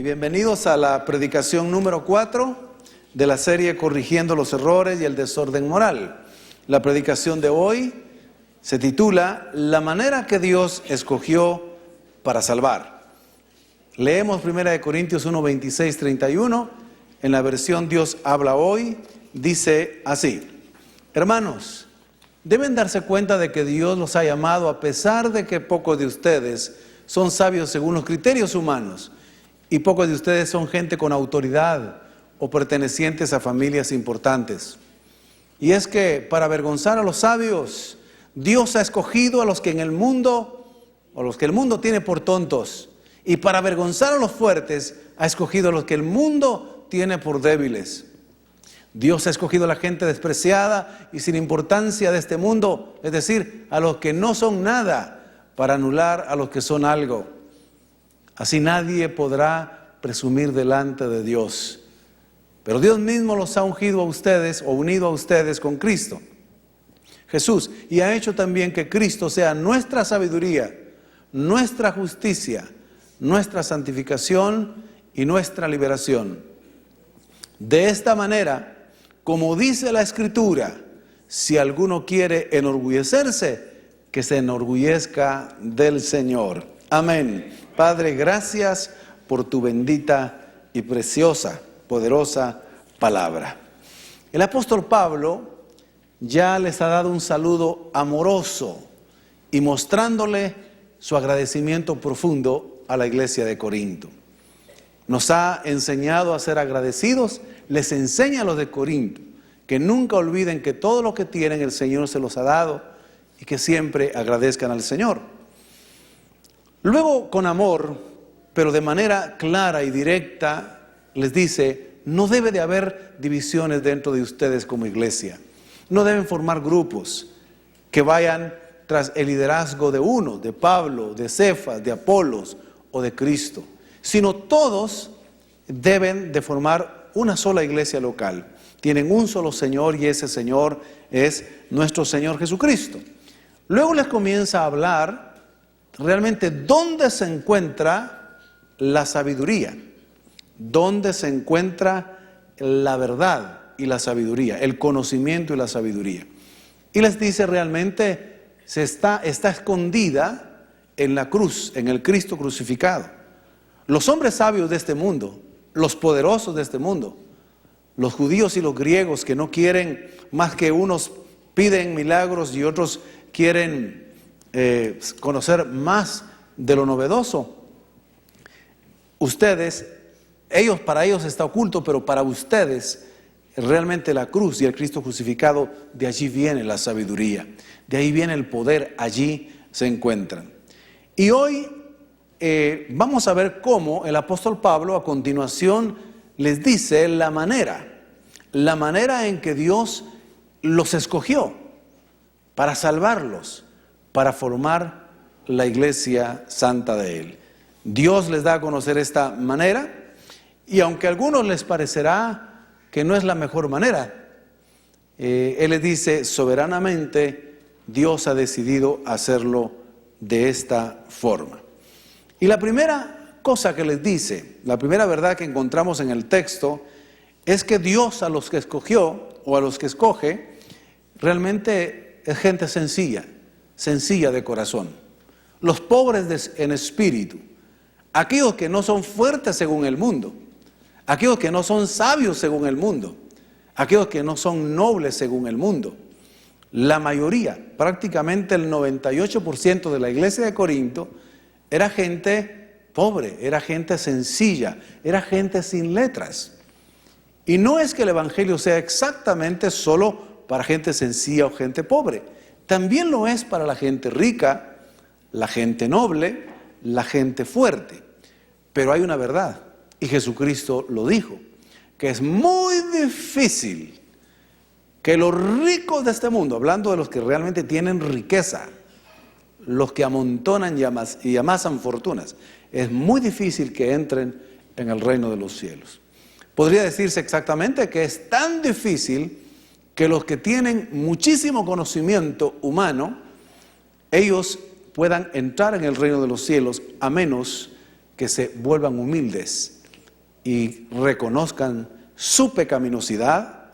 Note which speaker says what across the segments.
Speaker 1: bienvenidos a la predicación número 4 de la serie Corrigiendo los errores y el desorden moral. La predicación de hoy se titula La manera que Dios escogió para salvar. Leemos 1 Corintios 1, 26, 31. En la versión Dios habla hoy, dice así: Hermanos, deben darse cuenta de que Dios los ha llamado a pesar de que pocos de ustedes son sabios según los criterios humanos, y pocos de ustedes son gente con autoridad o pertenecientes a familias importantes. Y es que para avergonzar a los sabios, Dios ha escogido a los que en el mundo, o los que el mundo tiene por tontos, y para avergonzar a los fuertes, ha escogido a los que el mundo tiene por débiles. Dios ha escogido a la gente despreciada y sin importancia de este mundo, es decir, a los que no son nada, para anular a los que son algo. Así nadie podrá presumir delante de Dios. Pero Dios mismo los ha ungido a ustedes o unido a ustedes con Cristo Jesús, y ha hecho también que Cristo sea nuestra sabiduría, nuestra justicia, nuestra santificación y nuestra liberación. De esta manera, como dice la Escritura, si alguno quiere enorgullecerse, que se enorgullezca del Señor. Amén. Padre, gracias por tu bendita y preciosa, poderosa palabra. El apóstol Pablo ya les ha dado un saludo amoroso y mostrándole su agradecimiento profundo a la iglesia de Corinto. Nos ha enseñado a ser agradecidos, les enseña a los de Corinto que nunca olviden que todo lo que tienen el Señor se los ha dado y que siempre agradezcan al Señor. Luego, con amor, pero de manera clara y directa, les dice: no debe de haber divisiones dentro de ustedes como iglesia. No deben formar grupos que vayan tras el liderazgo de uno, de Pablo, de Cefas, de Apolos o de Cristo, sino todos deben de formar una sola iglesia local. Tienen un solo Señor y ese Señor es nuestro Señor Jesucristo. Luego les comienza a hablar realmente dónde se encuentra la sabiduría, dónde se encuentra la verdad y la sabiduría, el conocimiento y la sabiduría. Y les dice realmente está escondida en la cruz, en el Cristo crucificado. Los hombres sabios de este mundo, los poderosos de este mundo, los judíos y los griegos que no quieren más que unos piden milagros y otros quieren conocer más de lo novedoso. Para ellos está oculto, pero para ustedes realmente la cruz y el Cristo crucificado, de allí viene la sabiduría, de ahí viene el poder, allí se encuentran. Y hoy vamos a ver cómo el apóstol Pablo a continuación les dice la manera en que Dios los escogió para salvarlos, para formar la iglesia santa de Él. Dios les da a conocer esta manera, y aunque a algunos les parecerá que no es la mejor manera, Él les dice: soberanamente Dios ha decidido hacerlo de esta forma. Y la primera cosa que les dice, la primera verdad que encontramos en el texto, es que Dios a los que escogió, o a los que escoge, realmente es gente sencilla de corazón. Los pobres en espíritu, aquellos que no son fuertes según el mundo, aquellos que no son sabios según el mundo, aquellos que no son nobles según el mundo. La mayoría, prácticamente el 98% de la iglesia de Corinto, era gente pobre, era gente sencilla, era gente sin letras. Y no es que el evangelio sea exactamente solo para gente sencilla o gente pobre. También lo es para la gente rica, la gente noble, la gente fuerte. Pero hay una verdad, y Jesucristo lo dijo, que es muy difícil que los ricos de este mundo, hablando de los que realmente tienen riqueza, los que amontonan y amasan fortunas, es muy difícil que entren en el reino de los cielos. Podría decirse exactamente que es tan difícil que los que tienen muchísimo conocimiento humano, ellos puedan entrar en el reino de los cielos, a menos que se vuelvan humildes y reconozcan su pecaminosidad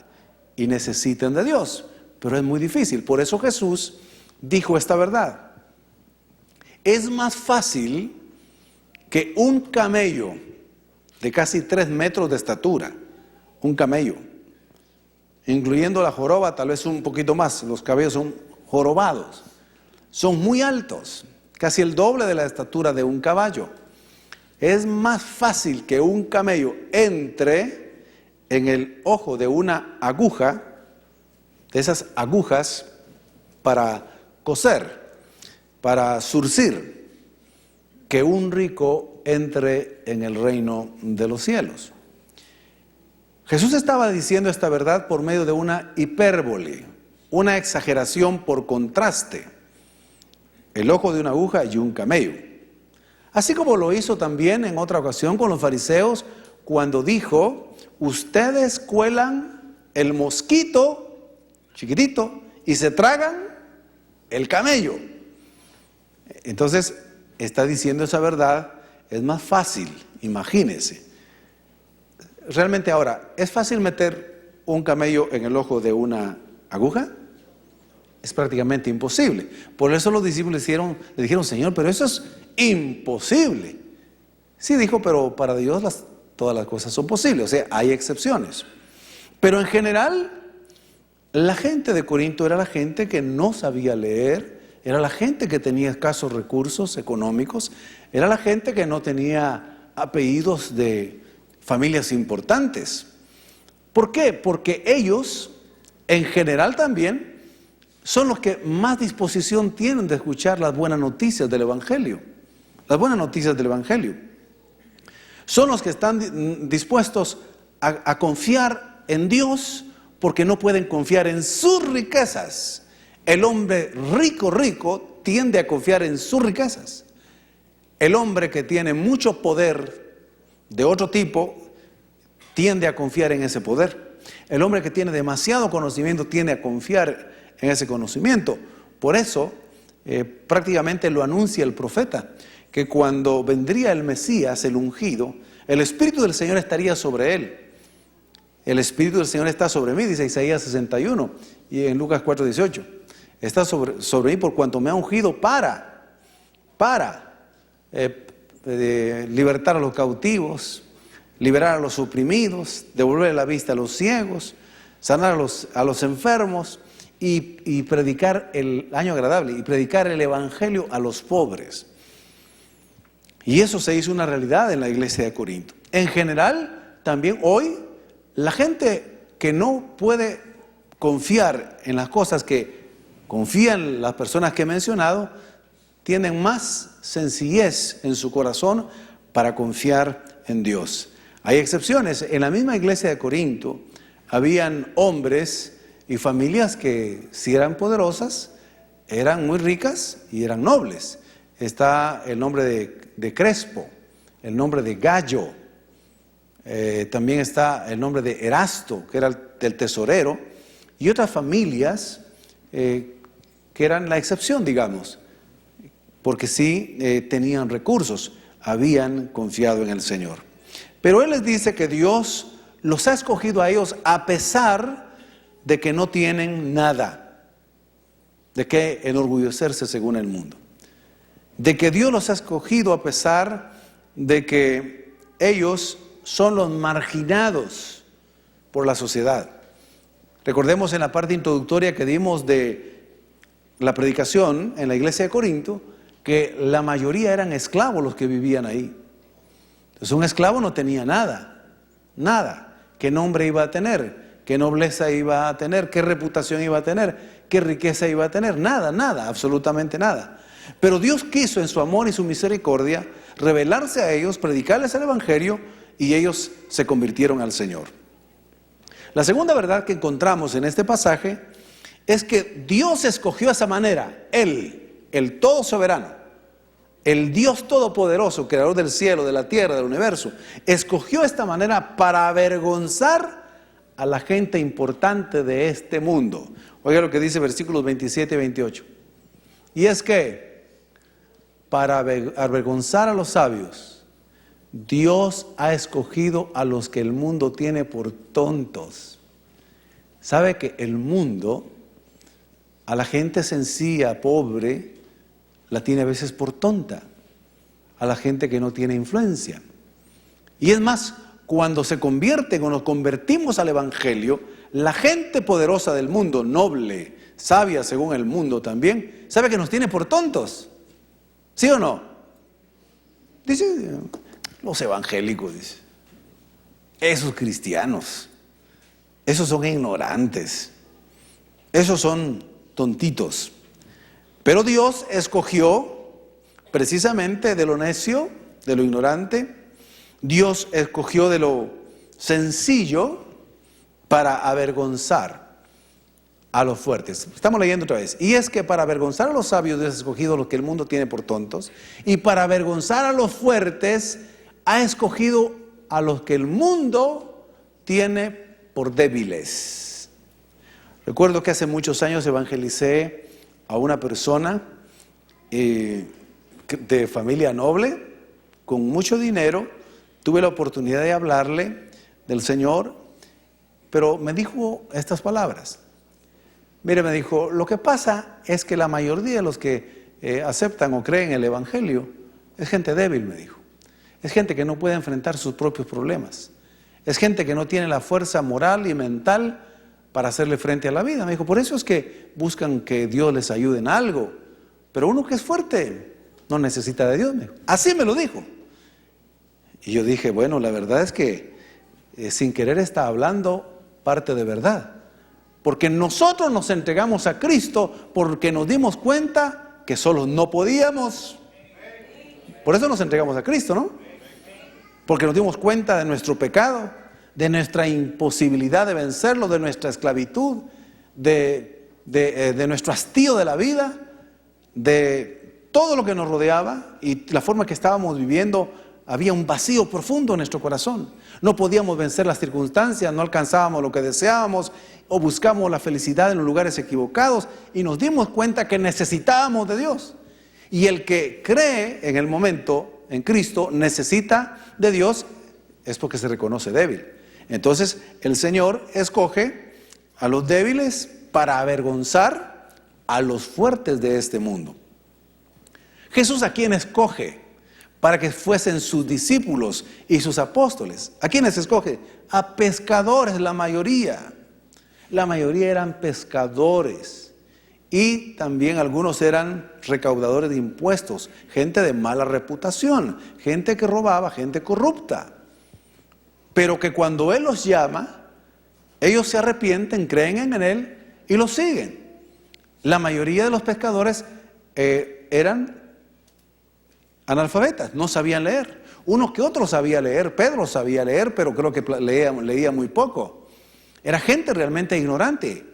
Speaker 1: y necesiten de Dios. Pero es muy difícil. Por eso Jesús dijo esta verdad. Es más fácil que un camello de casi 3 metros de estatura, un camello, incluyendo la joroba, tal vez un poquito más, los camellos son jorobados, son muy altos, casi el doble de la estatura de un caballo. Es más fácil que un camello entre en el ojo de una aguja, de esas agujas para coser, para zurcir, que un rico entre en el reino de los cielos. Jesús estaba diciendo esta verdad por medio de una hipérbole, una exageración por contraste. El ojo de una aguja y un camello. Así como lo hizo también en otra ocasión con los fariseos cuando dijo: ustedes cuelan el mosquito chiquitito y se tragan el camello. Entonces está diciendo esa verdad. Es más fácil, imagínense. Realmente ahora, ¿es fácil meter un camello en el ojo de una aguja? Es prácticamente imposible. Por eso los discípulos le dijeron: Señor, pero eso es imposible. Sí, dijo, pero para Dios todas las cosas son posibles. O sea, hay excepciones. Pero en general, la gente de Corinto era la gente que no sabía leer, era la gente que tenía escasos recursos económicos, era la gente que no tenía apellidos de familias importantes. ¿Por qué? Porque ellos, en general también, son los que más disposición tienen de escuchar las buenas noticias del Evangelio. Las buenas noticias del Evangelio. Son los que están dispuestos a confiar en Dios porque no pueden confiar en sus riquezas. El hombre rico tiende a confiar en sus riquezas. El hombre que tiene mucho poder de otro tipo tiende a confiar en ese poder. El hombre que tiene demasiado conocimiento tiende a confiar en ese conocimiento. Por eso prácticamente lo anuncia el profeta, que cuando vendría el Mesías, el ungido, el Espíritu del Señor estaría sobre él. El Espíritu del Señor está sobre mí, dice Isaías 61 y en Lucas 4:18. Está sobre mí por cuanto me ha ungido para libertar a los cautivos, liberar a los oprimidos, devolver la vista a los ciegos, sanar a los enfermos y predicar el año agradable y predicar el Evangelio a los pobres. Y eso se hizo una realidad en la iglesia de Corinto. En general, también hoy, la gente que no puede confiar en las cosas que confían las personas que he mencionado, tienen más sencillez en su corazón para confiar en Dios. Hay excepciones. En la misma iglesia de Corinto habían hombres y familias que, si eran poderosas, eran muy ricas y eran nobles. Está el nombre de Crespo, el nombre de Gallo, también está el nombre de Erasto, que era el tesorero, y otras familias que eran la excepción, digamos, porque sí tenían recursos, habían confiado en el Señor. Pero Él les dice que Dios los ha escogido a ellos a pesar de que no tienen nada, de qué enorgullecerse según el mundo. De que Dios los ha escogido a pesar de que ellos son los marginados por la sociedad. Recordemos en la parte introductoria que dimos de la predicación en la iglesia de Corinto, que la mayoría eran esclavos los que vivían ahí. Entonces un esclavo no tenía nada. ¿Qué nombre iba a tener? ¿Qué nobleza iba a tener? ¿Qué reputación iba a tener? ¿Qué riqueza iba a tener? Nada, absolutamente nada. Pero Dios quiso en su amor y su misericordia revelarse a ellos, predicarles el Evangelio, y ellos se convirtieron al Señor. La segunda verdad que encontramos en este pasaje es que Dios escogió esa manera, Él, el todo soberano, el Dios todopoderoso, creador del cielo, de la tierra, del universo, escogió esta manera para avergonzar a la gente importante de este mundo. Oiga lo que dice versículos 27 y 28. Y es que para avergonzar a los sabios, Dios ha escogido a los que el mundo tiene por tontos. ¿Sabe que el mundo, a la gente sencilla, pobre, la tiene a veces por tonta? A la gente que no tiene influencia. Y es más, cuando se convierten o nos convertimos al Evangelio, la gente poderosa del mundo, noble, sabia según el mundo también, sabe que nos tiene por tontos. ¿Sí o no? Dice, los evangélicos, dice, esos cristianos, esos son ignorantes, esos son tontitos. Pero Dios escogió precisamente de lo necio, de lo ignorante. Dios escogió de lo sencillo para avergonzar a los fuertes. Estamos leyendo otra vez. Y es que para avergonzar a los sabios Dios ha escogido lo que el mundo tiene por tontos, y para avergonzar a los fuertes ha escogido a los que el mundo tiene por débiles. Recuerdo que hace muchos años evangelicé a una persona de familia noble, con mucho dinero. Tuve la oportunidad de hablarle del Señor, pero me dijo estas palabras. Mire, me dijo, lo que pasa es que la mayoría de los que aceptan o creen el Evangelio es gente débil, me dijo. Es gente que no puede enfrentar sus propios problemas. Es gente que no tiene la fuerza moral y mental para hacerle frente a la vida. Me dijo, por eso es que buscan que Dios les ayude en algo. Pero uno que es fuerte no necesita de Dios, me dijo. Así me lo dijo. Y yo dije, bueno, la verdad es que sin querer está hablando parte de verdad. Porque nosotros nos entregamos a Cristo porque nos dimos cuenta que solos no podíamos. Por eso nos entregamos a Cristo, ¿no? Porque nos dimos cuenta de nuestro pecado, de nuestra imposibilidad de vencerlo, de nuestra esclavitud, de nuestro hastío de la vida, de todo lo que nos rodeaba y la forma que estábamos viviendo. Había un vacío profundo en nuestro corazón. No podíamos vencer las circunstancias, no alcanzábamos lo que deseábamos o buscamos la felicidad en los lugares equivocados y nos dimos cuenta que necesitábamos de Dios. Y el que cree en el momento en Cristo necesita de Dios es porque se reconoce débil. Entonces el Señor escoge a los débiles para avergonzar a los fuertes de este mundo. Jesús, ¿a quién escoge? Para que fuesen sus discípulos y sus apóstoles. ¿A quiénes escoge? A pescadores, la mayoría. La mayoría eran pescadores. Y también algunos eran recaudadores de impuestos. Gente de mala reputación. Gente que robaba, gente corrupta. Pero que cuando Él los llama, ellos se arrepienten, creen en Él y lo siguen. La mayoría de los pescadores eran analfabetas, no sabían leer. Uno que otro sabía leer. Pedro sabía leer, pero creo que leía muy poco. Era gente realmente ignorante.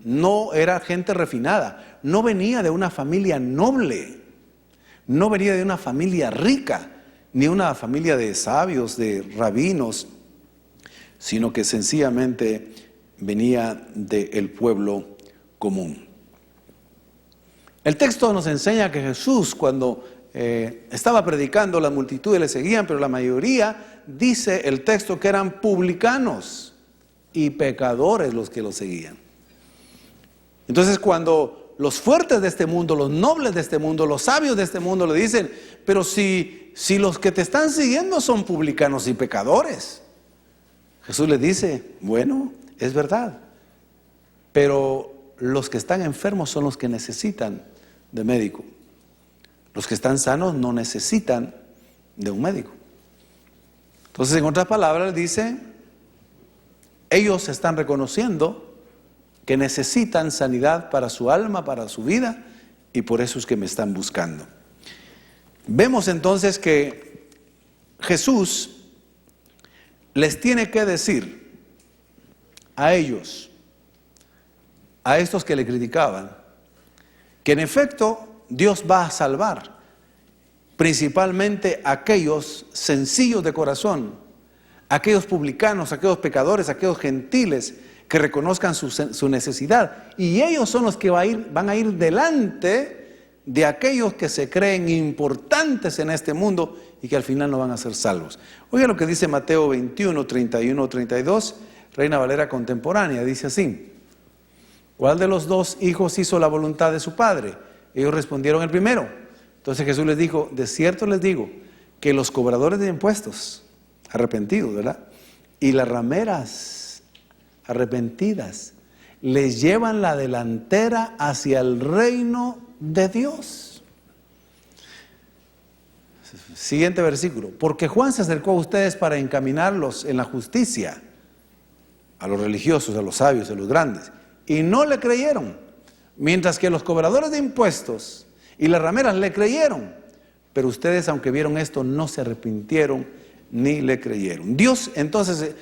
Speaker 1: No era gente refinada. No venía de una familia noble. No venía de una familia rica, ni una familia de sabios, de rabinos, sino que sencillamente venía del pueblo común. El texto nos enseña que Jesús, cuando estaba predicando, las multitudes le seguían, pero la mayoría, dice el texto, que eran publicanos y pecadores los que lo seguían. Entonces, cuando los fuertes de este mundo, los nobles de este mundo, los sabios de este mundo le dicen, pero si los que te están siguiendo son publicanos y pecadores, Jesús les dice, bueno, es verdad, pero los que están enfermos son los que necesitan de médico. Los que están sanos no necesitan de un médico. Entonces, en otras palabras, dice, ellos están reconociendo que necesitan sanidad para su alma, para su vida, y por eso es que me están buscando. Vemos entonces que Jesús les tiene que decir a ellos, a estos que le criticaban, que en efecto Dios va a salvar principalmente a aquellos sencillos de corazón, aquellos publicanos, aquellos pecadores, aquellos gentiles que reconozcan su necesidad. Y ellos son los que van a ir delante de aquellos que se creen importantes en este mundo y que al final no van a ser salvos. Oiga lo que dice Mateo 21, 31, 32, Reina Valera contemporánea, dice así: ¿cuál de los dos hijos hizo la voluntad de su padre? Ellos respondieron: el primero. Entonces Jesús les dijo: de cierto les digo que los cobradores de impuestos, arrepentidos, ¿verdad?, y las rameras arrepentidas, les llevan la delantera hacia el reino de Dios. Siguiente versículo: porque Juan se acercó a ustedes para encaminarlos en la justicia, a los religiosos, a los sabios, a los grandes, y no le creyeron, mientras que los cobradores de impuestos y las rameras le creyeron. Pero ustedes, aunque vieron esto, no se arrepintieron ni le creyeron. Dios entonces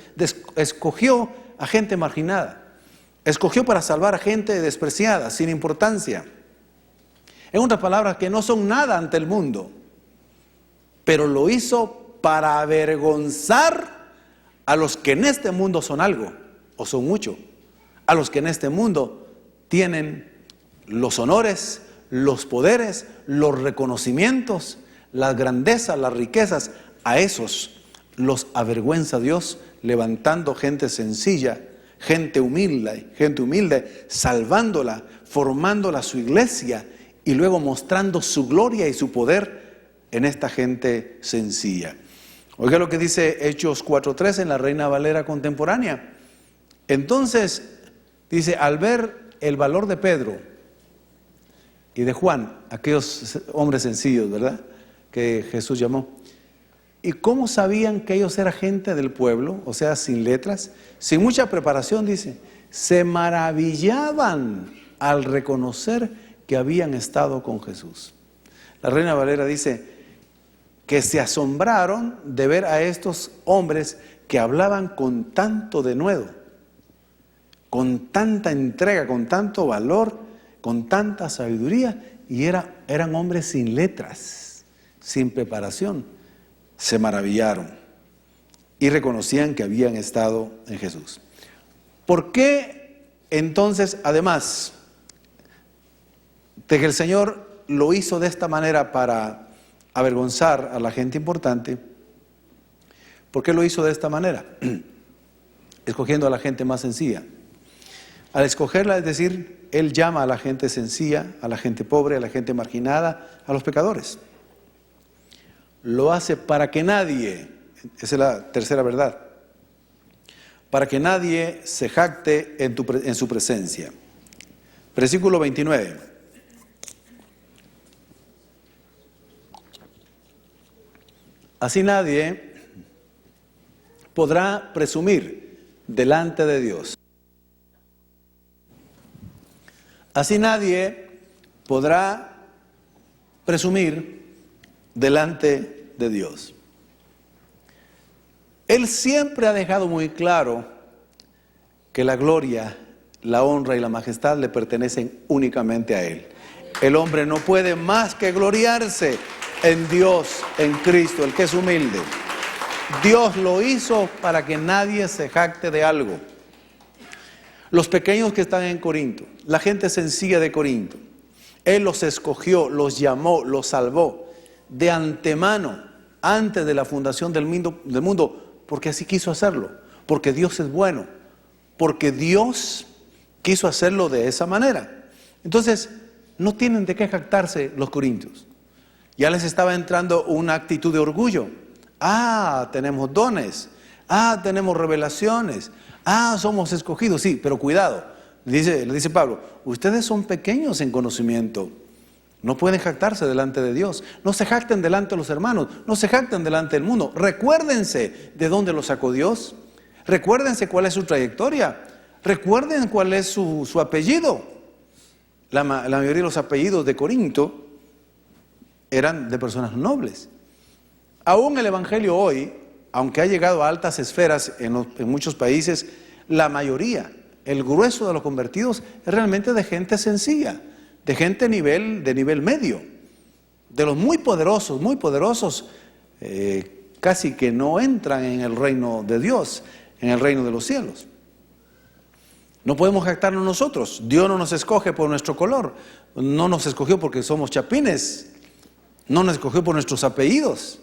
Speaker 1: escogió a gente marginada, escogió para salvar a gente despreciada, sin importancia. En otras palabras, que no son nada ante el mundo, pero lo hizo para avergonzar a los que en este mundo son algo, o son mucho, a los que en este mundo tienen los honores, los poderes, los reconocimientos, las grandezas, las riquezas. A esos los avergüenza Dios, levantando gente sencilla, gente humilde, salvándola, formándola su iglesia y luego mostrando su gloria y su poder en esta gente sencilla. Oiga lo que dice Hechos 4:3 en la Reina Valera contemporánea. Entonces, dice, al ver el valor de Pedro y de Juan, aquellos hombres sencillos, ¿verdad?, que Jesús llamó, ¿y cómo sabían que ellos eran gente del pueblo? O sea, sin letras, sin mucha preparación, dice, se maravillaban al reconocer que habían estado con Jesús. La Reina Valera dice que se asombraron de ver a estos hombres que hablaban con tanto denuedo, con tanta entrega, con tanto valor, con tanta sabiduría, y eran hombres sin letras, sin preparación. Se maravillaron y reconocían que habían estado en Jesús. ¿Por qué entonces, además de que el Señor lo hizo de esta manera para avergonzar a la gente importante, por qué lo hizo de esta manera? Escogiendo a la gente más sencilla. Al escogerla, es decir, Él llama a la gente sencilla, a la gente pobre, a la gente marginada, a los pecadores. Lo hace para que nadie, esa es la tercera verdad, para que nadie se jacte en su presencia. Versículo 29. Así nadie podrá presumir delante de Dios. Así nadie podrá presumir delante de Dios. Él siempre ha dejado muy claro que la gloria, la honra y la majestad le pertenecen únicamente a Él. El hombre no puede más que gloriarse en Dios, en Cristo, el que es humilde. Dios lo hizo para que nadie se jacte de algo. Los pequeños que están en Corinto, la gente sencilla de Corinto, Él los escogió, los llamó, los salvó de antemano, antes de la fundación del mundo, porque así quiso hacerlo, porque Dios es bueno, porque Dios quiso hacerlo de esa manera. Entonces, no tienen de qué jactarse los corintios. Ya les estaba entrando una actitud de orgullo. Tenemos dones. Tenemos revelaciones. Somos escogidos. Sí, pero cuidado. Le dice Pablo, ustedes son pequeños en conocimiento. No pueden jactarse delante de Dios. No se jacten delante de los hermanos. No se jacten delante del mundo. Recuérdense de dónde los sacó Dios. Recuérdense cuál es su trayectoria. Recuerden cuál es su apellido. La mayoría de los apellidos de Corinto eran de personas nobles. Aún el evangelio hoy, aunque ha llegado a altas esferas en muchos países, la mayoría, el grueso de los convertidos es realmente de gente sencilla, de gente de nivel medio, de los muy poderosos, casi que no entran en el reino de Dios, en el reino de los cielos. No podemos jactarnos nosotros. Dios no nos escoge por nuestro color, no nos escogió porque somos chapines, no nos escogió por nuestros apellidos,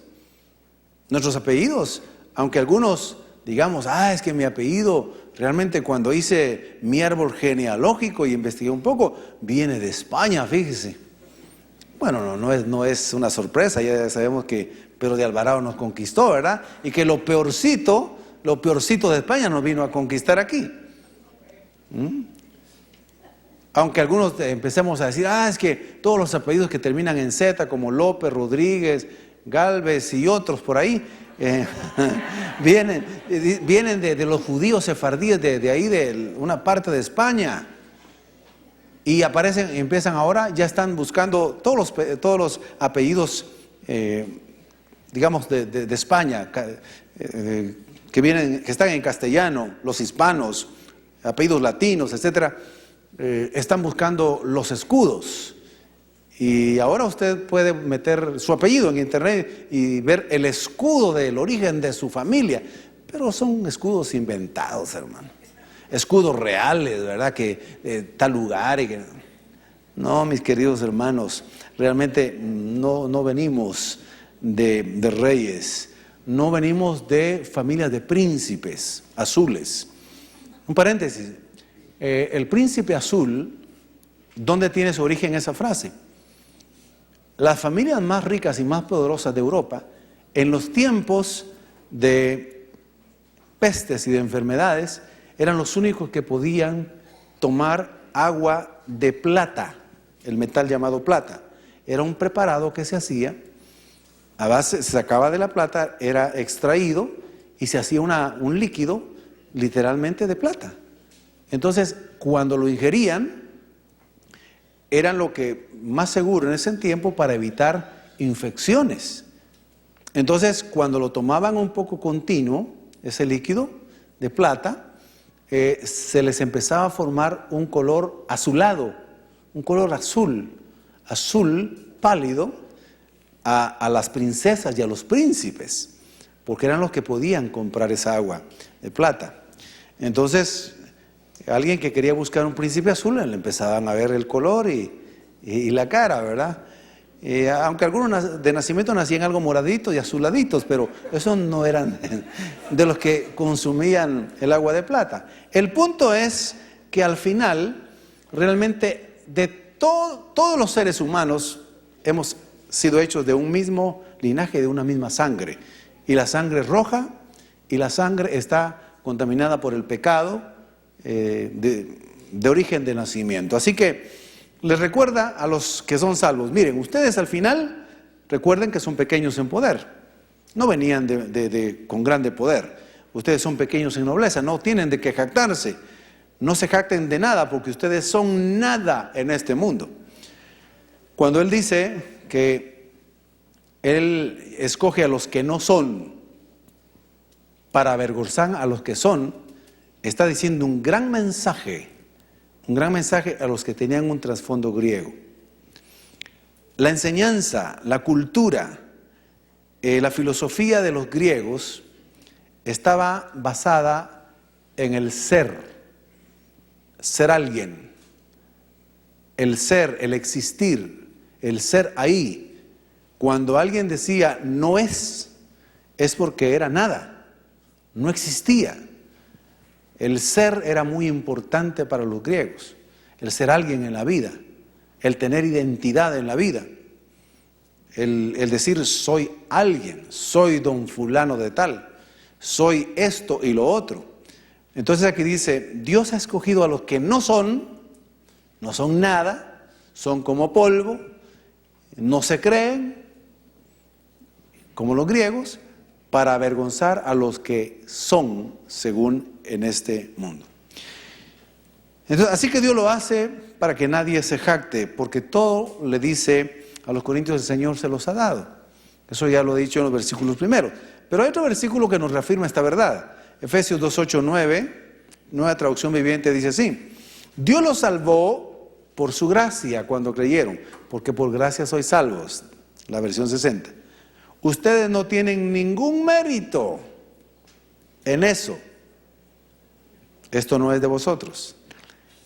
Speaker 1: Nuestros apellidos, aunque algunos digamos, es que mi apellido, realmente cuando hice mi árbol genealógico y investigué un poco, viene de España, fíjese. Bueno, no es una sorpresa, ya sabemos que Pedro de Alvarado nos conquistó, ¿verdad? Y que lo peorcito de España nos vino a conquistar aquí. Aunque algunos empecemos a decir, es que todos los apellidos que terminan en Z, como López, Rodríguez, Galvez y otros por ahí, vienen de los judíos sefardíes de ahí, de una parte de España. Y empiezan ahora, ya están buscando todos los apellidos, digamos, de España, que están en castellano, los hispanos, apellidos latinos, etcétera, están buscando los escudos. Y ahora usted puede meter su apellido en internet y ver el escudo del origen de su familia. Pero son escudos inventados, hermano. Escudos reales, ¿verdad? Que tal lugar y que... No, mis queridos hermanos, realmente no venimos de reyes. No venimos de familias de príncipes azules. Un paréntesis. El príncipe azul, ¿dónde tiene su origen esa frase? Las familias más ricas y más poderosas de Europa, en los tiempos de pestes y de enfermedades, eran los únicos que podían tomar agua de plata, el metal llamado plata. Era un preparado que se hacía, se sacaba de la plata, era extraído y se hacía un líquido literalmente de plata. Entonces, cuando lo ingerían, eran lo que más seguro en ese tiempo para evitar infecciones. Entonces, cuando lo tomaban un poco continuo, ese líquido de plata, se les empezaba a formar un color azulado, un color azul pálido a las princesas y a los príncipes, porque eran los que podían comprar esa agua de plata. Entonces, alguien que quería buscar un príncipe azul, le empezaban a ver el color y la cara, ¿verdad? Aunque algunos de nacimiento nacían algo moraditos y azuladitos, pero esos no eran de los que consumían el agua de plata. El punto es que al final, realmente, de todos los seres humanos hemos sido hechos de un mismo linaje, de una misma sangre. Y la sangre es roja, y la sangre está contaminada por el pecado, de origen de nacimiento. Así que les recuerda a los que son salvos, miren, ustedes al final recuerden que son pequeños en poder, no venían con grande poder, ustedes son pequeños en nobleza, no tienen de qué jactarse, no se jacten de nada porque ustedes son nada en este mundo. Cuando Él dice que Él escoge a los que no son para avergonzar a los que son, está diciendo un gran mensaje a los que tenían un trasfondo griego. La enseñanza, la cultura, la filosofía de los griegos estaba basada en el ser alguien, el ser, el existir, el ser ahí. Cuando alguien decía no es porque era nada, no existía. El ser era muy importante para los griegos, el ser alguien en la vida, el tener identidad en la vida, el decir soy alguien, soy don fulano de tal, soy esto y lo otro. Entonces aquí dice, Dios ha escogido a los que no son nada, son como polvo, no se creen, como los griegos, para avergonzar a los que son según en este mundo. Entonces, así que Dios lo hace para que nadie se jacte, porque todo le dice a los corintios, el Señor se los ha dado. Eso ya lo he dicho en los versículos primeros. Pero hay otro versículo que nos reafirma esta verdad. Efesios 2, 8, 9, Nueva Traducción Viviente, dice así: Dios los salvó por su gracia cuando creyeron, porque por gracia sois salvos. La versión 60. Ustedes no tienen ningún mérito en eso. Esto no es de vosotros.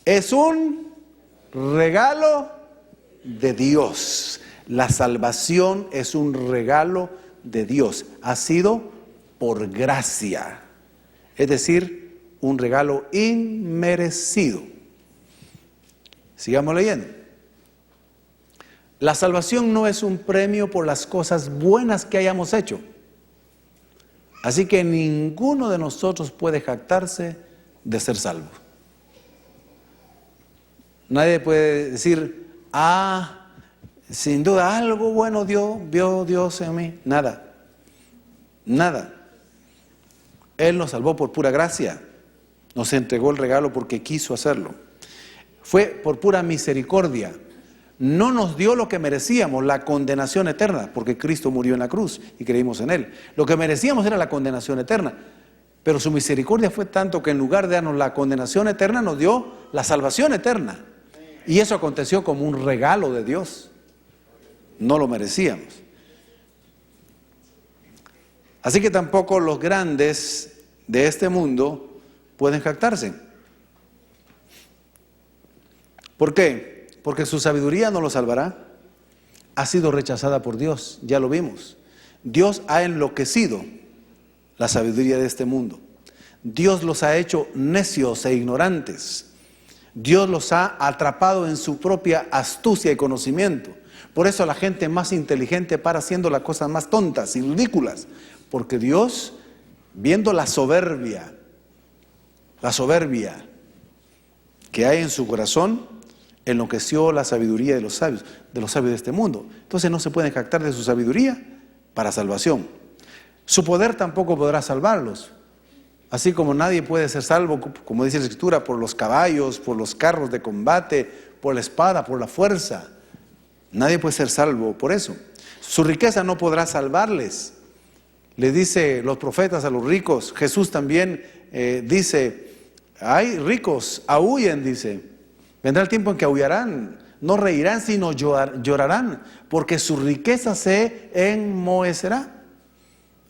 Speaker 1: Es un regalo de Dios. La salvación es un regalo de Dios, ha sido por gracia, es decir, un regalo inmerecido. Sigamos leyendo. La salvación no es un premio por las cosas buenas que hayamos hecho. Así que ninguno de nosotros puede jactarse de ser salvo. Nadie puede decir, sin duda algo bueno vio Dios en mí. Nada, nada. Él nos salvó por pura gracia. Nos entregó el regalo porque quiso hacerlo. Fue por pura misericordia. No nos dio lo que merecíamos, la condenación eterna, porque Cristo murió en la cruz y creímos en Él. Lo que merecíamos era la condenación eterna. Pero su misericordia fue tanto que en lugar de darnos la condenación eterna, nos dio la salvación eterna. Y eso aconteció como un regalo de Dios. No lo merecíamos. Así que tampoco los grandes de este mundo pueden jactarse. ¿Por qué? Porque su sabiduría no lo salvará. Ha sido rechazada por Dios, ya lo vimos. Dios ha enloquecido la sabiduría de este mundo. Dios los ha hecho necios e ignorantes. Dios los ha atrapado en su propia astucia y conocimiento. Por eso la gente más inteligente para haciendo las cosas más tontas y ridículas. Porque Dios, viendo la soberbia que hay en su corazón, enloqueció la sabiduría de los sabios de este mundo. Entonces no se pueden jactar de su sabiduría para salvación. Su poder tampoco podrá salvarlos. Así como nadie puede ser salvo, como dice la Escritura, por los caballos, por los carros de combate, por la espada, por la fuerza. Nadie puede ser salvo por eso. Su riqueza no podrá salvarles. Le dice los profetas a los ricos. Jesús también dice, hay ricos, aúllen, dice. Vendrá el tiempo en que aullarán, no reirán, sino llorarán, porque su riqueza se enmohecerá.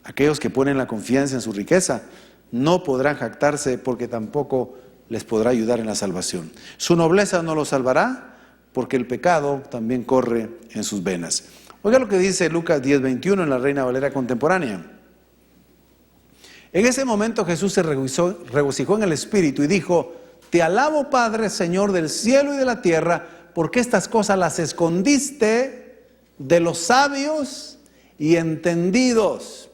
Speaker 1: Aquellos que ponen la confianza en su riqueza no podrán jactarse porque tampoco les podrá ayudar en la salvación. Su nobleza no los salvará porque el pecado también corre en sus venas. Oiga lo que dice Lucas 10:21 en la Reina Valera contemporánea. En ese momento Jesús se regocijó en el Espíritu y dijo: Te alabo, Padre, Señor del cielo y de la tierra, porque estas cosas las escondiste de los sabios y entendidos,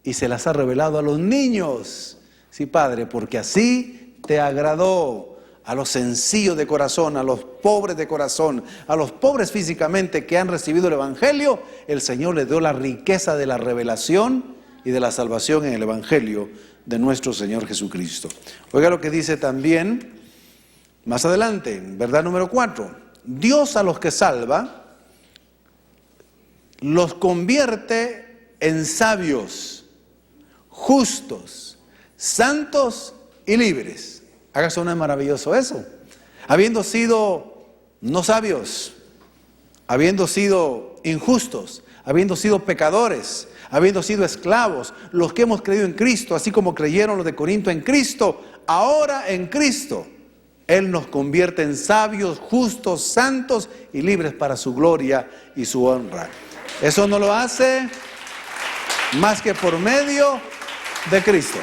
Speaker 1: y se las ha revelado a los niños. Sí, Padre, porque así te agradó. A los sencillos de corazón, a los pobres de corazón, a los pobres físicamente que han recibido el Evangelio, el Señor les dio la riqueza de la revelación y de la salvación en el Evangelio de nuestro Señor Jesucristo. Oiga lo que dice también más adelante, verdad número 4. Dios a los que salva los convierte en sabios, justos, santos y libres. ¿Acaso no es maravilloso eso? Habiendo sido no sabios, habiendo sido injustos, habiendo sido pecadores, habiendo sido esclavos, los que hemos creído en Cristo, así como creyeron los de Corinto en Cristo, ahora en Cristo, Él nos convierte en sabios, justos, santos y libres para su gloria y su honra. Eso no lo hace más que por medio de Cristo.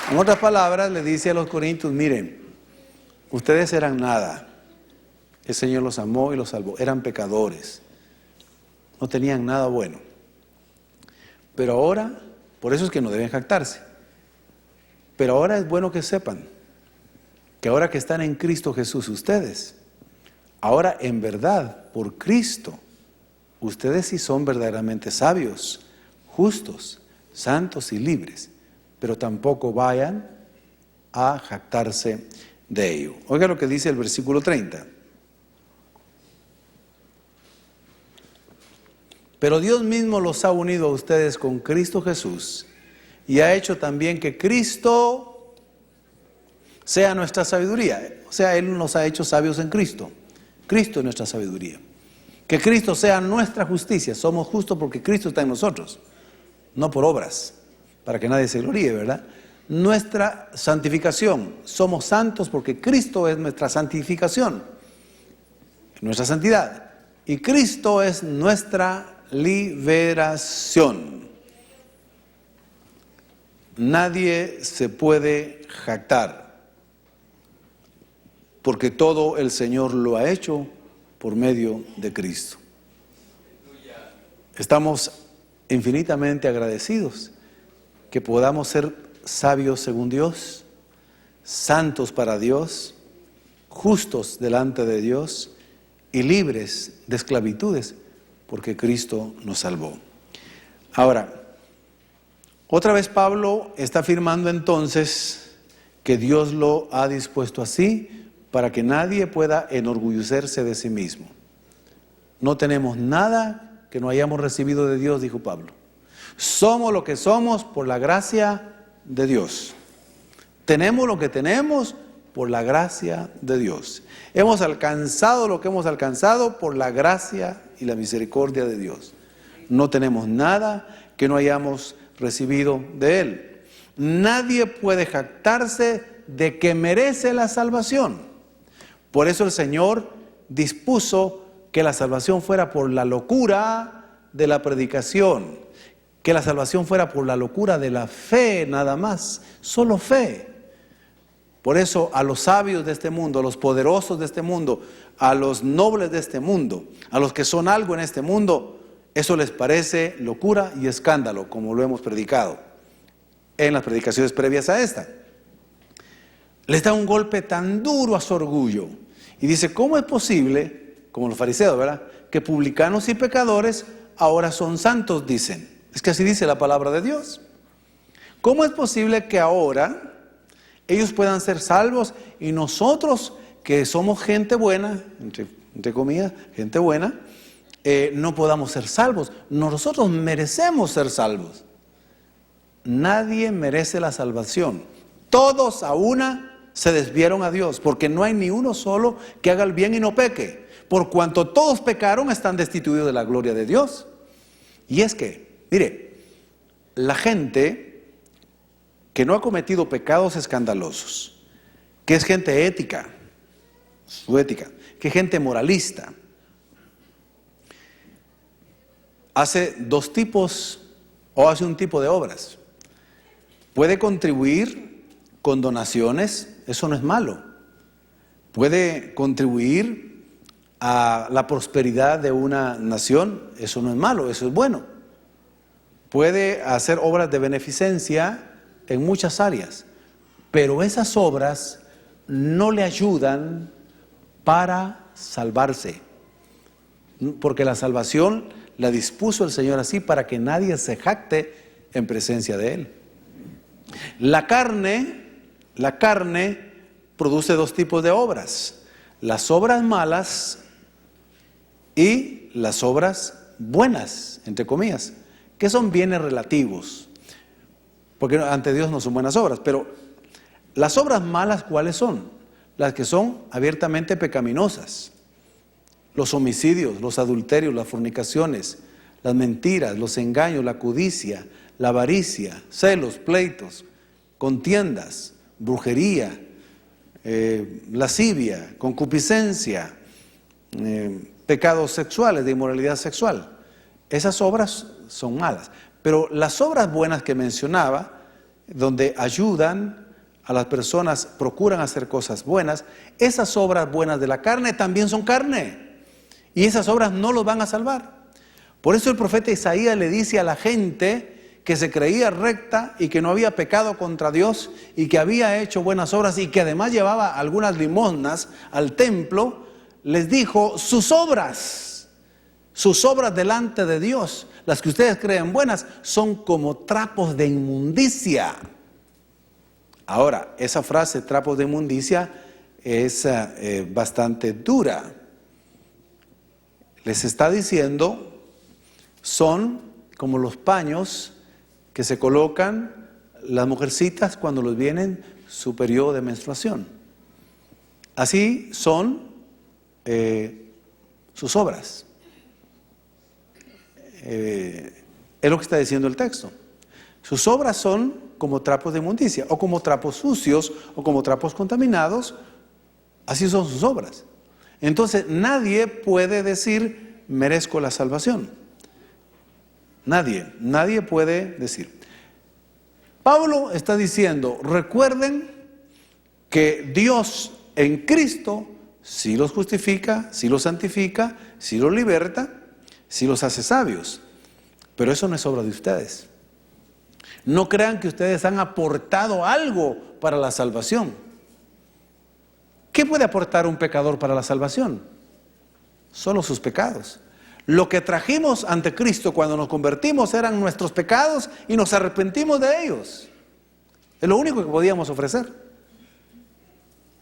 Speaker 1: En otras palabras, le dice a los corintios: miren, ustedes eran nada, el Señor los amó y los salvó, eran pecadores, no tenían nada bueno, pero ahora, por eso es que no deben jactarse, pero ahora es bueno que sepan que ahora que están en Cristo Jesús ustedes, ahora en verdad, por Cristo, ustedes sí son verdaderamente sabios, justos, santos y libres. Pero tampoco vayan a jactarse de ello. Oiga lo que dice el versículo 30. Pero Dios mismo los ha unido a ustedes con Cristo Jesús y ha hecho también que Cristo sea nuestra sabiduría. O sea, Él nos ha hecho sabios en Cristo. Cristo es nuestra sabiduría. Que Cristo sea nuestra justicia. Somos justos porque Cristo está en nosotros, no por obras, para que nadie se gloríe, ¿verdad? Nuestra santificación. Somos santos porque Cristo es nuestra santificación, nuestra santidad. Y Cristo es nuestra liberación. Nadie se puede jactar, porque todo el Señor lo ha hecho por medio de Cristo. Estamos infinitamente agradecidos que podamos ser sabios según Dios, santos para Dios, justos delante de Dios y libres de esclavitudes, porque Cristo nos salvó. Ahora, otra vez Pablo está afirmando entonces que Dios lo ha dispuesto así para que nadie pueda enorgullecerse de sí mismo. No tenemos nada que no hayamos recibido de Dios, dijo Pablo. Somos lo que somos por la gracia de Dios. Tenemos lo que tenemos por la gracia de Dios. Hemos alcanzado lo que hemos alcanzado por la gracia y la misericordia de Dios. No tenemos nada que no hayamos recibido de Él. Nadie puede jactarse de que merece la salvación. Por eso el Señor dispuso que la salvación fuera por la locura de la predicación, que la salvación fuera por la locura de la fe nada más, solo fe. Por eso a los sabios de este mundo, a los poderosos de este mundo, a los nobles de este mundo, a los que son algo en este mundo, eso les parece locura y escándalo, como lo hemos predicado en las predicaciones previas a esta. Les da un golpe tan duro a su orgullo y dice, ¿cómo es posible, como los fariseos, ¿verdad?, que publicanos y pecadores ahora son santos, dicen? Es que así dice la palabra de Dios. ¿Cómo es posible que ahora ellos puedan ser salvos y nosotros, que somos gente buena, entre comillas, gente buena, no podamos ser salvos? Nosotros merecemos ser salvos. Nadie merece la salvación. Todos a una se desviaron a Dios, porque no hay ni uno solo que haga el bien y no peque. Por cuanto todos pecaron, están destituidos de la gloria de Dios. Y es que, mire, la gente que no ha cometido pecados escandalosos, que es gente ética, su ética, que es gente moralista, hace dos tipos o hace un tipo de obras. Puede contribuir con donaciones, eso no es malo. Puede contribuir a la prosperidad de una nación, eso no es malo, eso es bueno. Puede hacer obras de beneficencia en muchas áreas, pero esas obras no le ayudan para salvarse, porque la salvación la dispuso el Señor así para que nadie se jacte en presencia de Él. La carne produce dos tipos de obras: las obras malas y las obras buenas, entre comillas, que son bienes relativos, porque ante Dios no son buenas obras. Pero las obras malas, ¿cuáles son? Las que son abiertamente pecaminosas: los homicidios, los adulterios, las fornicaciones, las mentiras, los engaños, la codicia, la avaricia, celos, pleitos, contiendas, brujería, lascivia, concupiscencia, pecados sexuales, de inmoralidad sexual. Esas obras son malas. Pero las obras buenas que mencionaba, donde ayudan a las personas, procuran hacer cosas buenas, esas obras buenas de la carne también son carne. Y esas obras no los van a salvar. Por eso el profeta Isaías le dice a la gente que se creía recta y que no había pecado contra Dios y que había hecho buenas obras y que además llevaba algunas limosnas al templo, les dijo: sus obras delante de Dios, las que ustedes creen buenas, son como trapos de inmundicia. Ahora, esa frase, trapos de inmundicia, es bastante dura. Les está diciendo, son como los paños que se colocan las mujercitas cuando les vienen su periodo de menstruación. Así son sus obras. Es lo que está diciendo el texto. Sus obras son como trapos de inmundicia, o como trapos sucios, o como trapos contaminados. Así son sus obras. Entonces nadie puede decir merezco la salvación. Nadie puede decir. Pablo está diciendo, recuerden que Dios en Cristo sí los justifica, sí los santifica, sí los liberta, sí los hace sabios. Pero eso no es obra de ustedes. No crean que ustedes han aportado algo para la salvación. ¿Qué puede aportar un pecador para la salvación? Solo sus pecados. Lo que trajimos ante Cristo cuando nos convertimos eran nuestros pecados y nos arrepentimos de ellos. Es lo único que podíamos ofrecer.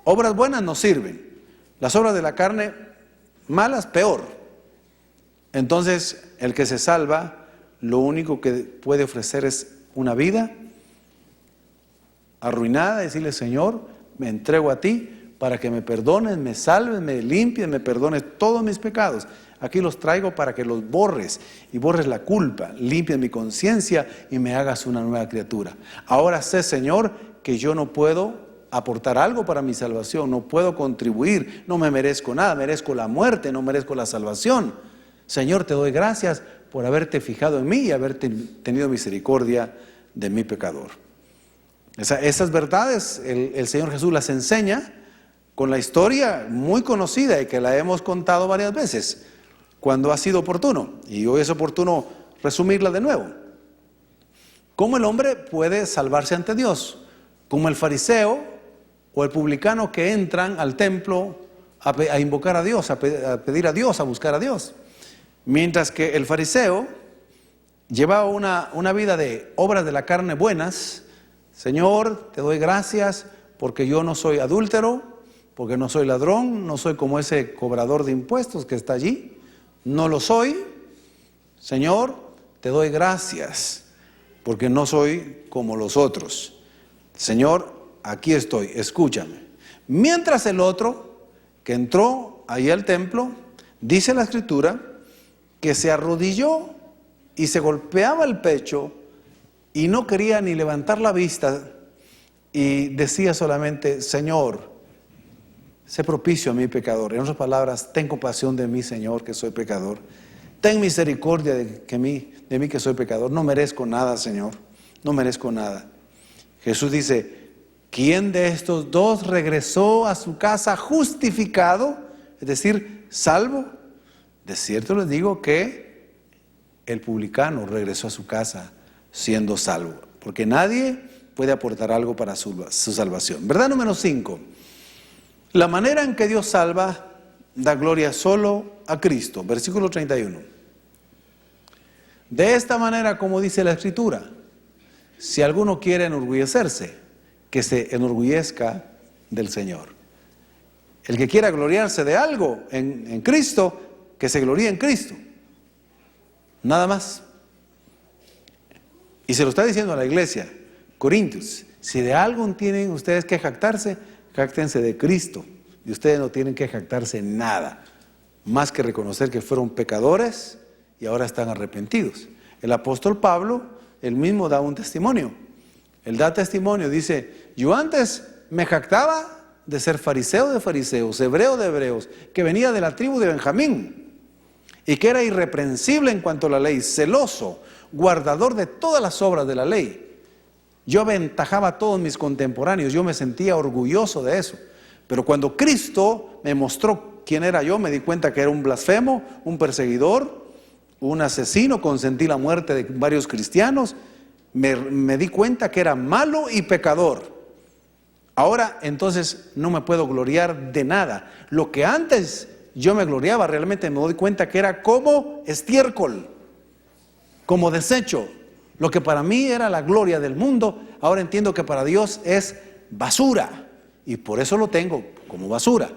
Speaker 1: Obras buenas nos sirven. Las obras de la carne malas, peor. Entonces, el que se salva, lo único que puede ofrecer es una vida arruinada, decirle, Señor, me entrego a ti para que me perdones, me salves, me limpies, me perdones todos mis pecados. Aquí los traigo para que los borres y borres la culpa, limpies mi conciencia y me hagas una nueva criatura. Ahora sé, Señor, que yo no puedo aportar algo para mi salvación, no puedo contribuir, no me merezco nada, merezco la muerte, no merezco la salvación. Señor, te doy gracias por haberte fijado en mí y haberte tenido misericordia de mi pecador. Esas verdades el Señor Jesús las enseña con la historia muy conocida y que la hemos contado varias veces cuando ha sido oportuno, y hoy es oportuno resumirla de nuevo. ¿Cómo el hombre puede salvarse ante Dios? Como el fariseo o el publicano que entran al templo a invocar a Dios, a pedir a Dios, a buscar a Dios. Mientras que el fariseo llevaba una vida de obras de la carne buenas. Señor, te doy gracias porque yo no soy adúltero, porque no soy ladrón, no soy como ese cobrador de impuestos que está allí. No lo soy. Señor, te doy gracias porque no soy como los otros. Señor, aquí estoy, escúchame. Mientras el otro que entró ahí al templo, dice la Escritura, que se arrodilló y se golpeaba el pecho y no quería ni levantar la vista y decía solamente, Señor, sé propicio a mi pecador. En otras palabras, ten compasión de mí, Señor, que soy pecador. Ten misericordia de mí que soy pecador. No merezco nada, Señor. No merezco nada. Jesús dice, ¿quién de estos dos regresó a su casa justificado? Es decir, salvo. De cierto les digo que el publicano regresó a su casa siendo salvo. Porque nadie puede aportar algo para su salvación. Verdad número 5. La manera en que Dios salva da gloria solo a Cristo. Versículo 31. De esta manera, como dice la Escritura, si alguno quiere enorgullecerse, que se enorgullezca del Señor. El que quiera gloriarse de algo en Cristo, que se gloríe en Cristo. Nada más. Y se lo está diciendo a la iglesia, Corintios, si de algo tienen ustedes que jactarse, jáctense de Cristo. Y ustedes no tienen que jactarse en nada, más que reconocer que fueron pecadores y ahora están arrepentidos. El apóstol Pablo, él mismo da un testimonio. Él da testimonio, dice, yo antes me jactaba de ser fariseo de fariseos, hebreo de hebreos, que venía de la tribu de Benjamín y que era irreprensible en cuanto a la ley, celoso, guardador de todas las obras de la ley. Yo aventajaba a todos mis contemporáneos, yo me sentía orgulloso de eso. Pero cuando Cristo me mostró quién era yo, me di cuenta que era un blasfemo, un perseguidor, un asesino, consentí la muerte de varios cristianos, me di cuenta que era malo y pecador. Ahora entonces no me puedo gloriar de nada. Lo que antes yo me gloriaba, realmente me doy cuenta que era como estiércol, como desecho. Lo que para mí era la gloria del mundo, ahora entiendo que para Dios es basura. Y por eso lo tengo como basura.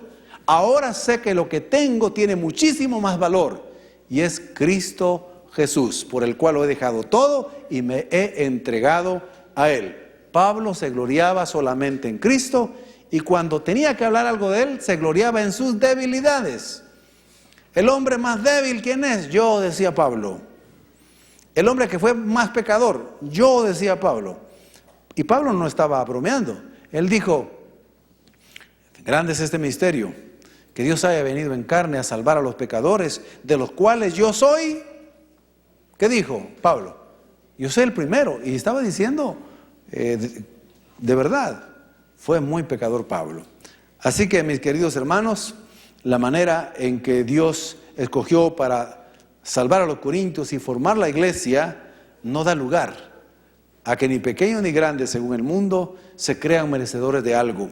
Speaker 1: Ahora sé que lo que tengo tiene muchísimo más valor. Y es Cristo Jesús, por el cual lo he dejado todo y me he entregado a Él. Pablo se gloriaba solamente en Cristo y cuando tenía que hablar algo de Él, se gloriaba en sus debilidades. El hombre más débil, ¿quién es? Yo, decía Pablo. El hombre que fue más pecador, yo, decía Pablo. Y Pablo no estaba bromeando. Él dijo, grande es este misterio, que Dios haya venido en carne a salvar a los pecadores, de los cuales yo soy ¿Qué dijo Pablo? Yo soy el primero. Y estaba diciendo, de verdad, fue muy pecador Pablo. Así que, mis queridos hermanos, la manera en que Dios escogió para salvar a los corintios y formar la iglesia no da lugar a que ni pequeños ni grandes, según el mundo, se crean merecedores de algo,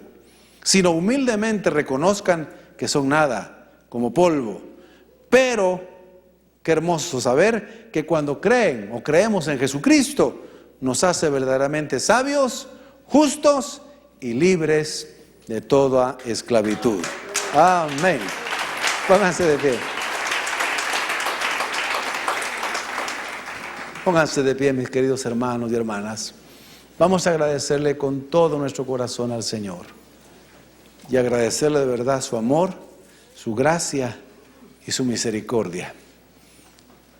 Speaker 1: sino humildemente reconozcan que son nada, como polvo. Pero qué hermoso saber que cuando creen o creemos en Jesucristo, nos hace verdaderamente sabios, justos y libres de toda esclavitud. Amén. Pónganse de pie. Pónganse de pie, mis queridos hermanos y hermanas. Vamos a agradecerle con todo nuestro corazón al Señor. Y agradecerle de verdad su amor, su gracia y su misericordia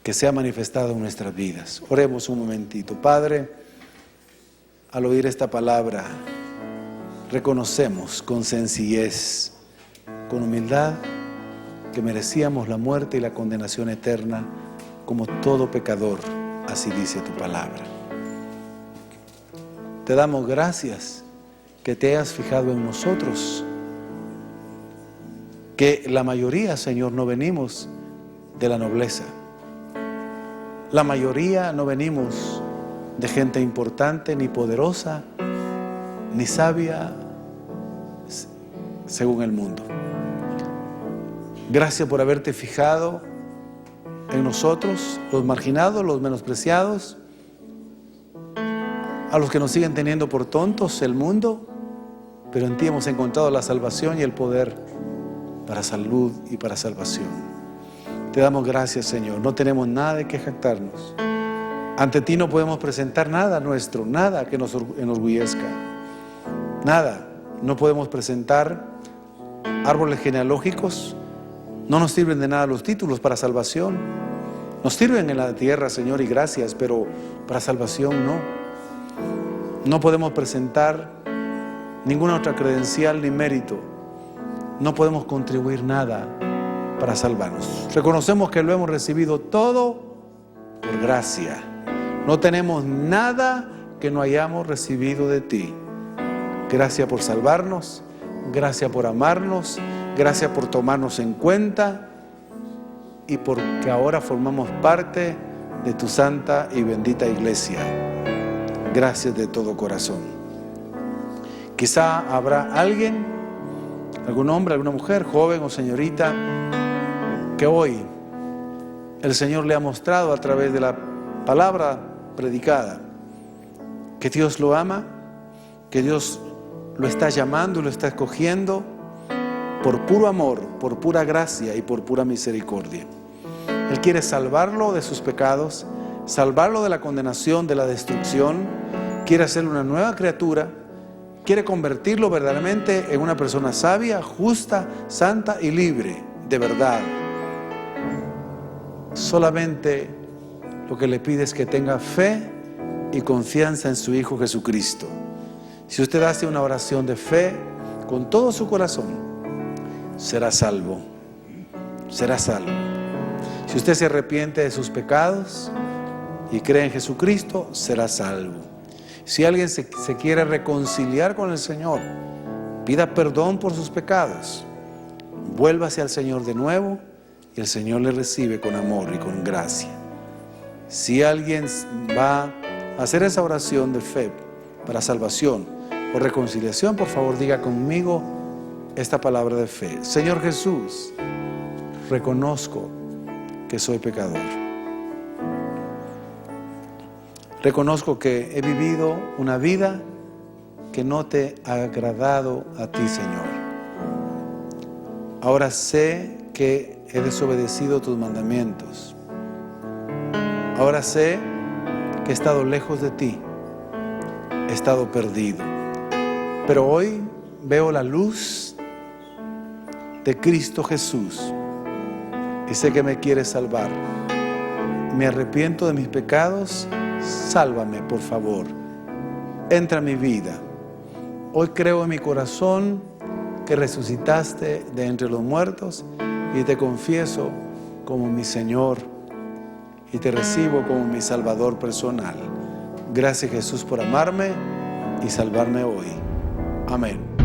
Speaker 1: que se ha manifestado en nuestras vidas. Oremos un momentito. Padre, al oír esta palabra, reconocemos con sencillez, con humildad, que merecíamos la muerte y la condenación eterna como todo pecador, así dice tu palabra. Te damos gracias que te hayas fijado en nosotros, que la mayoría, Señor, no venimos de la nobleza. La mayoría no venimos de gente importante, ni poderosa, ni sabia, según el mundo. Gracias por haberte fijado en nosotros, los marginados, los menospreciados, a los que nos siguen teniendo por tontos, el mundo, pero en ti hemos encontrado la salvación y el poder para salud y para salvación. Te damos gracias, Señor. No tenemos nada de qué jactarnos. Ante ti no podemos presentar nada nuestro, nada que nos enorgullezca. Nada. No podemos presentar árboles genealógicos. No nos sirven de nada los títulos para salvación. Nos sirven en la tierra, Señor, y gracias, pero para salvación no. No podemos presentar ninguna otra credencial ni mérito. No podemos contribuir nada para salvarnos. Reconocemos que lo hemos recibido todo por gracia. No tenemos nada que no hayamos recibido de ti. Gracias por salvarnos, gracias por amarnos, gracias por tomarnos en cuenta y porque ahora formamos parte de tu santa y bendita iglesia. Gracias de todo corazón. Quizá habrá alguien, algún hombre, alguna mujer, joven o señorita, que hoy el Señor le ha mostrado a través de la palabra predicada que Dios lo ama, que Dios lo está llamando y lo está escogiendo por puro amor, por pura gracia y por pura misericordia. Él quiere salvarlo de sus pecados, salvarlo de la condenación, de la destrucción. Quiere hacerle una nueva criatura, quiere convertirlo verdaderamente en una persona sabia, justa, santa y libre, de verdad. Solamente lo que le pide es que tenga fe y confianza en su Hijo Jesucristo. Si usted hace una oración de fe con todo su corazón, será salvo. Será salvo. Si usted se arrepiente de sus pecados y cree en Jesucristo, será salvo. Si alguien se quiere reconciliar con el Señor, pida perdón por sus pecados, vuélvase al Señor de nuevo y el Señor le recibe con amor y con gracia. Si alguien va a hacer esa oración de fe para salvación o reconciliación, por favor diga conmigo esta palabra de fe. Señor Jesús, reconozco que soy pecador. Reconozco que he vivido una vida que no te ha agradado a ti, Señor. Ahora sé que he desobedecido tus mandamientos. Ahora sé que he estado lejos de ti, he estado perdido. Pero hoy veo la luz de Cristo Jesús y sé que me quiere salvar. Me arrepiento de mis pecados, sálvame por favor. Entra en mi vida. Hoy creo en mi corazón que resucitaste de entre los muertos y te confieso como mi Señor y te recibo como mi Salvador personal. Gracias, Jesús, por amarme y salvarme hoy. Amén.